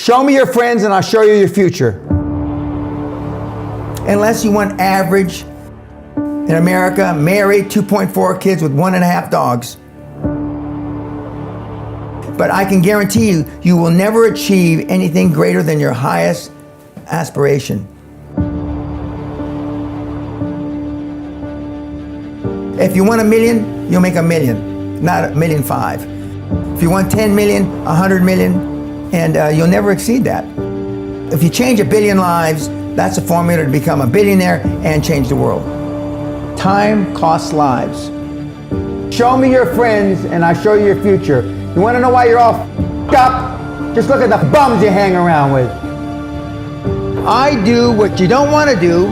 Show me your friends and I'll show you your future. Unless you want average in America, married, 2.4 kids with 1.5 dogs. But I can guarantee you, you will never achieve anything greater than your highest aspiration. If you want $1 million, you'll make $1 million, not $1.5 million. If you want 10 million, 100 million, and you'll never exceed that. If you change 1 billion lives, that's a formula to become a billionaire and change the world. Time costs lives. Show me your friends and I'll show you your future. You want to know why you're all f***ed up? Just look at the bums you hang around with. I do what you don't want to do,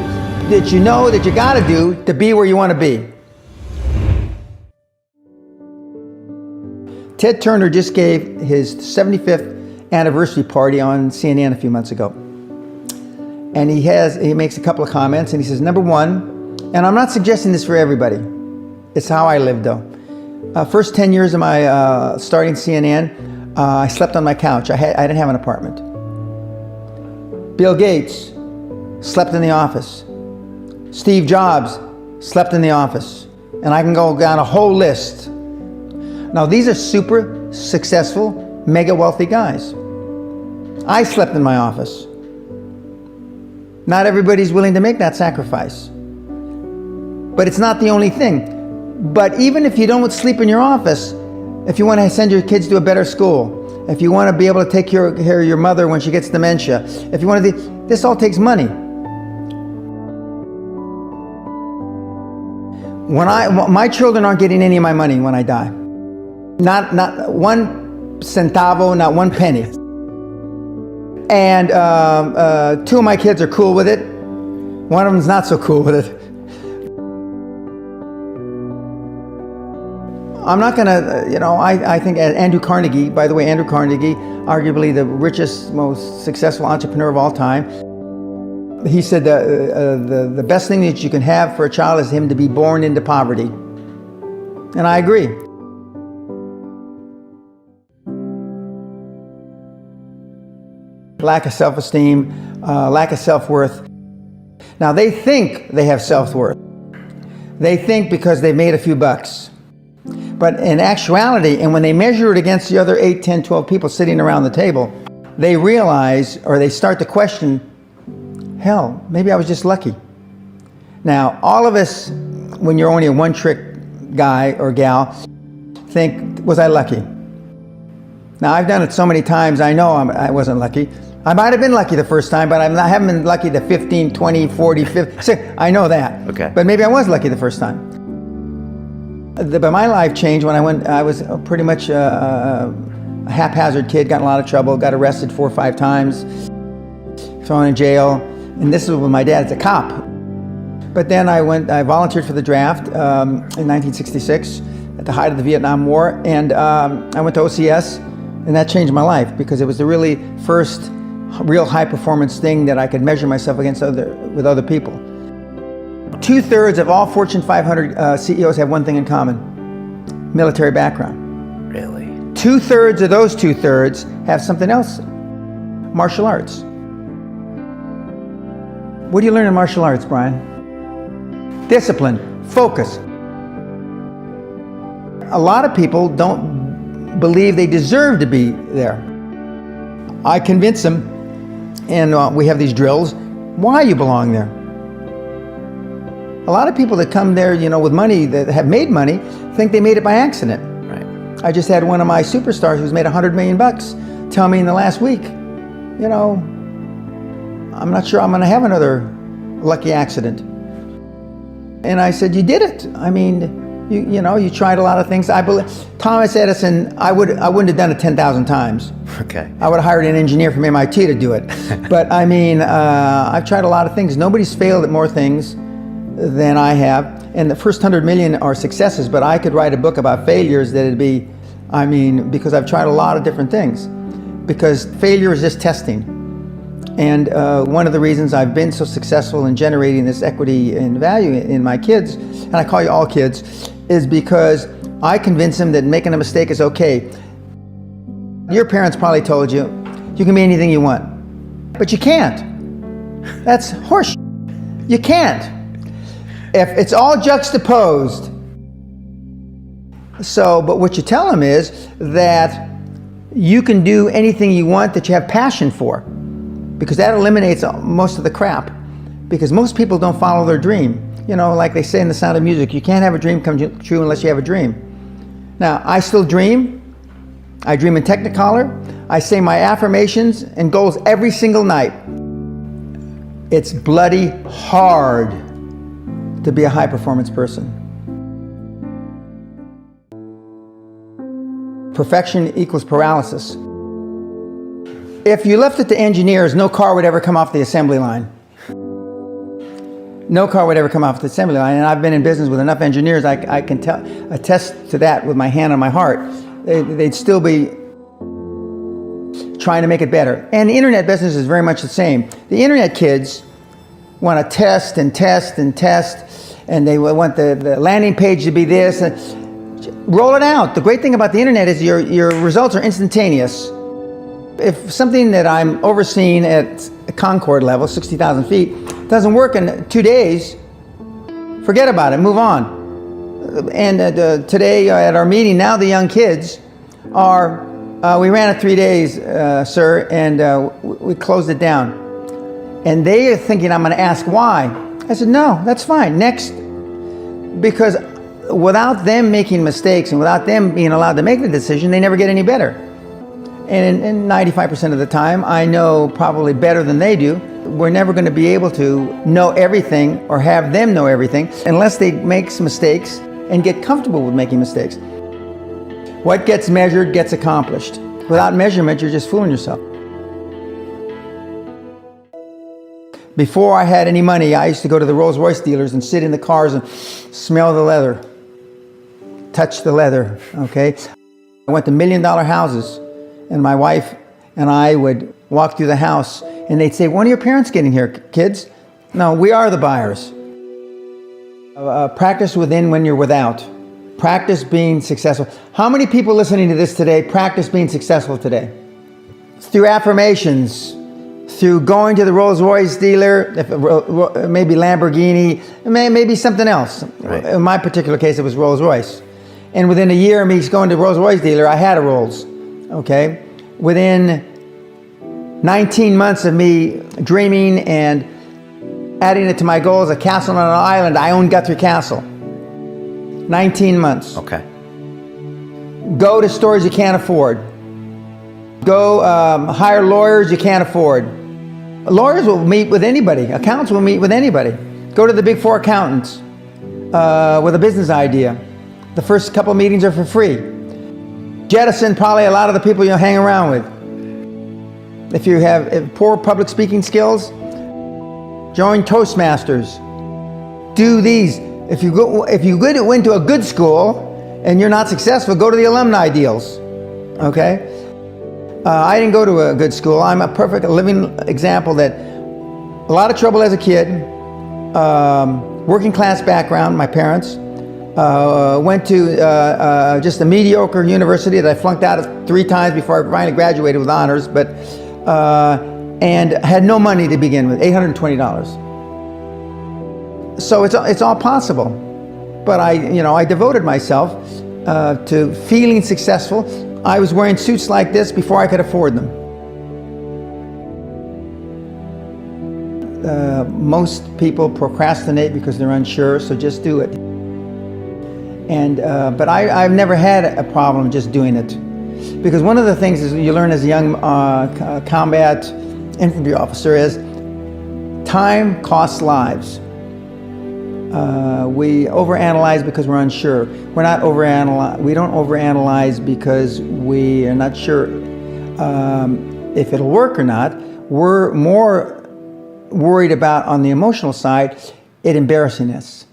that you know that you got to do to be where you want to be. Ted Turner just gave his 75th anniversary party on CNN a few months ago. And he makes a couple of comments and he says, number one, and I'm not suggesting this for everybody, it's how I lived though. First 10 years of my starting CNN, I slept on my couch. I didn't have an apartment. Bill Gates slept in the office. Steve Jobs slept in the office. And I can go down a whole list. Now these are super successful, mega wealthy guys. I slept in my office. Not everybody's willing to make that sacrifice. But it's not the only thing. But even if you don't sleep in your office, if you want to send your kids to a better school, if you want to be able to take care of your mother when she gets dementia, if you want to do, this all takes money. My children aren't getting any of my money when I die. Not one centavo, not one penny. And 2 of my kids are cool with it. One of them's not so cool with it. I'm not gonna, I think Andrew Carnegie, by the way, Andrew Carnegie, arguably the richest, most successful entrepreneur of all time, he said the best thing that you can have for a child is him to be born into poverty. And I agree. Lack of self-esteem, lack of self-worth. Now they think they have self-worth. They think because they've made a few bucks. But in actuality, and when they measure it against the other 8, 10, 12 people sitting around the table, they realize, or they start to question, hell, maybe I was just lucky. Now, all of us, when you're only a one-trick guy or gal, think, was I lucky? Now, I've done it so many times, I know I wasn't lucky. I might have been lucky the first time, but I haven't been lucky the 15, 20, 40, 50, I know that. Okay. But maybe I was lucky the first time. But my life changed when I was pretty much a haphazard kid, got in a lot of trouble, got arrested 4 or 5 times, thrown in jail, and this was with my dad as a cop. But then I volunteered for the draft in 1966 at the height of the Vietnam War, and I went to OCS, and that changed my life because it was the really first real high performance thing that I could measure myself against with other people. 2/3 of all Fortune 500 CEOs have one thing in common: military background. Really? 2/3 of those 2/3 have something else: martial arts. What do you learn in martial arts, Brian? Discipline, focus. A lot of people don't believe they deserve to be there. I convince them, and we have these drills, why you belong there. A lot of people that come there, with money, that have made money, think they made it by accident. Right. I just had one of my superstars who's made $100 million tell me in the last week, I'm not sure I'm going to have another lucky accident. And I said, you did it. I mean, you tried a lot of things. I believe Thomas Edison, I wouldn't have done it 10,000 times. Okay. I would have hired an engineer from MIT to do it. But I mean, I've tried a lot of things. Nobody's failed at more things than I have. And the first 100 million are successes, but I could write a book about failures that'd be, because I've tried a lot of different things. Because failure is just testing. And one of the reasons I've been so successful in generating this equity and value in my kids, and I call you all kids, is because I convince them that making a mistake is okay. Your parents probably told you, you can be anything you want. But you can't. That's horse. You can't. If it's all juxtaposed. So, but what you tell them is that you can do anything you want that you have passion for, because that eliminates most of the crap. Because most people don't follow their dream. You know, like they say in The Sound of Music, you can't have a dream come true unless you have a dream. Now, I still dream. I dream in Technicolor. I say my affirmations and goals every single night. It's bloody hard to be a high-performance person. Perfection equals paralysis. If you left it to engineers, no car would ever come off the assembly line. No car would ever come off the assembly line, and I've been in business with enough engineers, I can attest to that with my hand on my heart. They'd still be trying to make it better. And the internet business is very much the same. The internet kids want to test and test and test, and they want the landing page to be this. Roll it out. The great thing about the internet is your results are instantaneous. If something that I'm overseeing at Concord level, 60,000 feet, doesn't work in 2 days, forget about it, move on. And today at our meeting, now the young kids are, we ran it 3 days, sir, and we closed it down. And they are thinking I'm going to ask why. I said, no, that's fine, next. Because without them making mistakes and without them being allowed to make the decision, they never get any better. And in 95% of the time, I know probably better than they do. We're never going to be able to know everything or have them know everything unless they make some mistakes and get comfortable with making mistakes. What gets measured gets accomplished. Without measurement, you're just fooling yourself. Before I had any money, I used to go to the Rolls-Royce dealers and sit in the cars and smell the leather, touch the leather, okay? I went to $1 million houses, and my wife and I would walk through the house, and they'd say, when are your parents getting here, kids? No, we are the buyers. Practice within when you're without. Practice being successful. How many people listening to this today practice being successful today? Through affirmations, through going to the Rolls-Royce dealer, maybe Lamborghini, maybe something else. Right. In my particular case, it was Rolls-Royce. And within a year of me going to the Rolls-Royce dealer, I had a Rolls, okay? Within 19 months of me dreaming and adding it to my goals, a castle on an island, I own Guthrie Castle. 19 months. Okay. Go to stores you can't afford. Go hire lawyers you can't afford. Lawyers will meet with anybody. Accountants will meet with anybody. Go to the big four accountants with a business idea. The first couple meetings are for free. Jettison probably a lot of the people you'll hang around with. If you have poor public speaking skills, join Toastmasters. Do these. If you went to a good school and you're not successful, go to the alumni deals. Okay? I didn't go to a good school. I'm a perfect living example that a lot of trouble as a kid, working class background, my parents, went to just a mediocre university that I flunked out of 3 times before I finally graduated with honors, but and had no money to begin with, $820. So it's all possible, but I devoted myself to feeling successful. I was wearing suits like this before I could afford them. Most people procrastinate because they're unsure, so just do it. And but I've never had a problem just doing it, because one of the things is you learn as a young combat infantry officer is time costs lives. We overanalyze because we're unsure. We don't overanalyze because we are not sure if it'll work or not. We're more worried about, on the emotional side, it embarrassing us.